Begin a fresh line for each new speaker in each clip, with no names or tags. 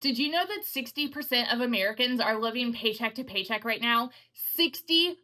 Did you know that 60% of Americans are living paycheck to paycheck right now? 60%.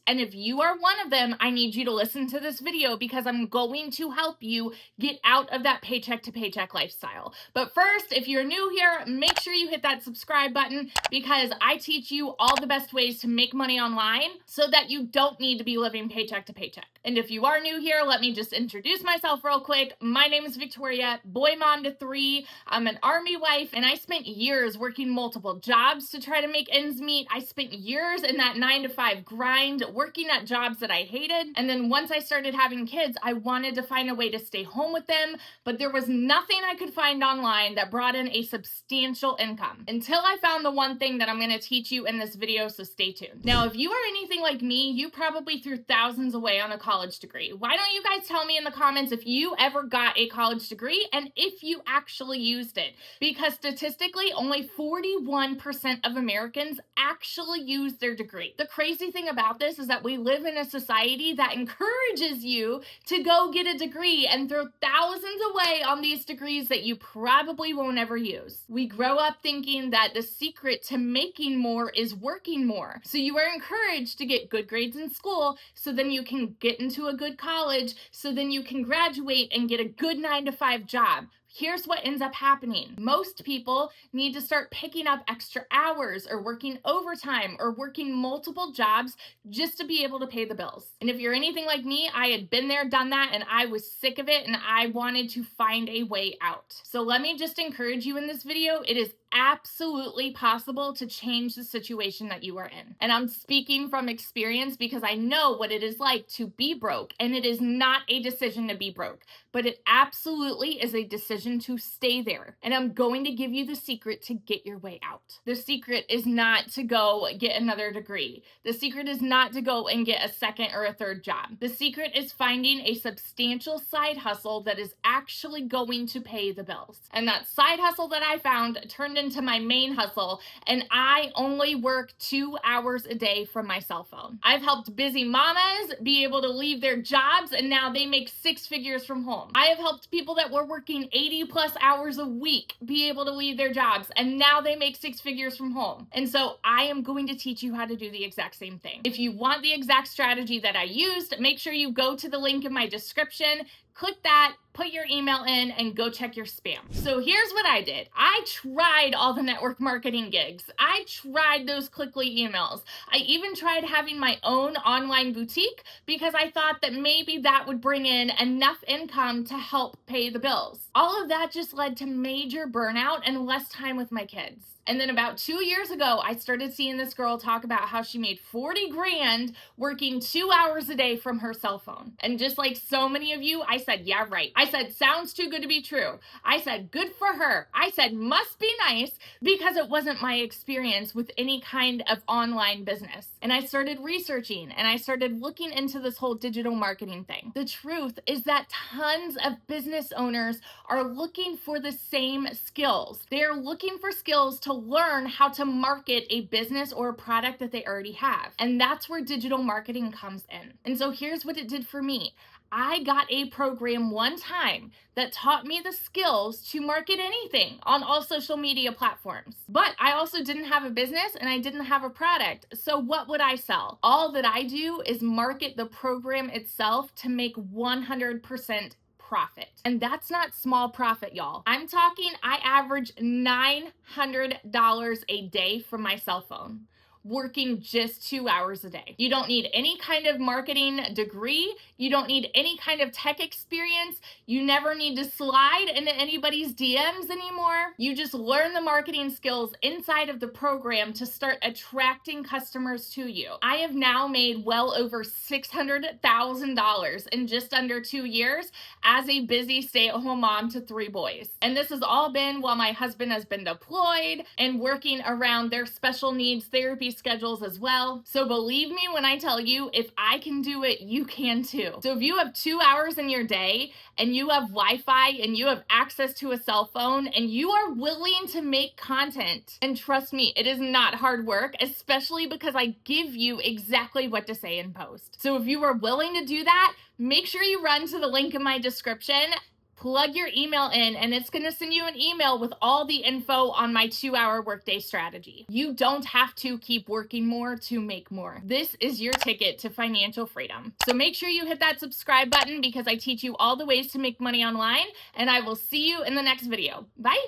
And if you are one of them, I need you to listen to this video because I'm going to help you get out of that paycheck to paycheck lifestyle. But first, if you're new here, make sure you hit that subscribe button because I teach you all the best ways to make money online so that you don't need to be living paycheck to paycheck. And if you are new here, let me just introduce myself real quick. My name is Victoria, boy mom to 3. I'm an Army wife, and I spent years working multiple jobs to try to make ends meet. I spent years in that 9-to-5 grind, working at jobs that I hated. And then once I started having kids, I wanted to find a way to stay home with them, but there was nothing I could find online that brought in a substantial income until I found the one thing that I'm going to teach you in this video, so stay tuned. Now, if you are anything like me, you probably threw thousands away on a college degree. Why don't you guys tell me in the comments if you ever got a college degree and if you actually used it? Because statistically, only 41% of Americans actually use their degree. The crazy thing about this is that we live in a society that encourages you to go get a degree and throw thousands away on these degrees that you probably won't ever use. We grow up thinking that the secret to making more is working more. So you are encouraged to get good grades in school so then you can get into a good college, so then you can graduate and get a good 9-to-5 job. Here's what ends up happening. Most people need to start picking up extra hours or working overtime or working multiple jobs just to be able to pay the bills. And if you're anything like me, I had been there, done that, and I was sick of it and I wanted to find a way out. So let me just encourage you in this video. It is absolutely possible to change the situation that you are in. And I'm speaking from experience because I know what it is like to be broke, and it is not a decision to be broke, but it absolutely is a decision to stay there. And I'm going to give you the secret to get your way out. The secret is not to go get another degree. The secret is not to go and get a second or a third job. The secret is finding a substantial side hustle that is actually going to pay the bills. And that side hustle that I found turned into my main hustle, and I only work 2 hours a day from my cell phone. I've helped busy mamas be able to leave their jobs, and now they make 6 figures from home. I have helped people that were working 80 plus hours a week be able to leave their jobs, and now they make 6 figures from home. And so I am going to teach you how to do the exact same thing. If you want the exact strategy that I used, make sure you go to the link in my description, click that, put your email in, and go check your spam. So here's what I did. I tried all the network marketing gigs. I tried those Clickly emails. I even tried having my own online boutique because I thought that maybe that would bring in enough income to help pay the bills. All of that just led to major burnout and less time with my kids. And then about 2 years ago, I started seeing this girl talk about how she made 40 grand working 2 hours a day from her cell phone. And just like so many of you, I said, yeah, right. I said, sounds too good to be true. I said, good for her. I said, must be nice, because it wasn't my experience with any kind of online business. And I started researching and I started looking into this whole digital marketing thing. The truth is that tons of business owners are looking for the same skills. They're looking for skills to learn how to market a business or a product that they already have. And that's where digital marketing comes in. And so here's what it did for me. I got a program one time that taught me the skills to market anything on all social media platforms. But I also didn't have a business and I didn't have a product. So what would I sell? All that I do is market the program itself to make 100% profit. And that's not small profit, y'all. I'm talking, I average $900 a day from my cell phone, working just 2 hours a day. You don't need any kind of marketing degree. You don't need any kind of tech experience. You never need to slide into anybody's DMs anymore. You just learn the marketing skills inside of the program to start attracting customers to you. I have now made well over $600,000 in just under 2 years as a busy stay-at-home mom to 3 boys. And this has all been while my husband has been deployed and working around their special needs therapy schedules as well. So believe me when I tell you, if I can do it, you can too. So if you have 2 hours in your day and you have Wi-Fi and you have access to a cell phone and you are willing to make content, and trust me, it is not hard work, especially because I give you exactly what to say in post. So if you are willing to do that, make sure you run to the link in my description. Plug your email in and it's going to send you an email with all the info on my 2-hour workday strategy. You don't have to keep working more to make more. This is your ticket to financial freedom. So make sure you hit that subscribe button because I teach you all the ways to make money online, and I will see you in the next video. Bye.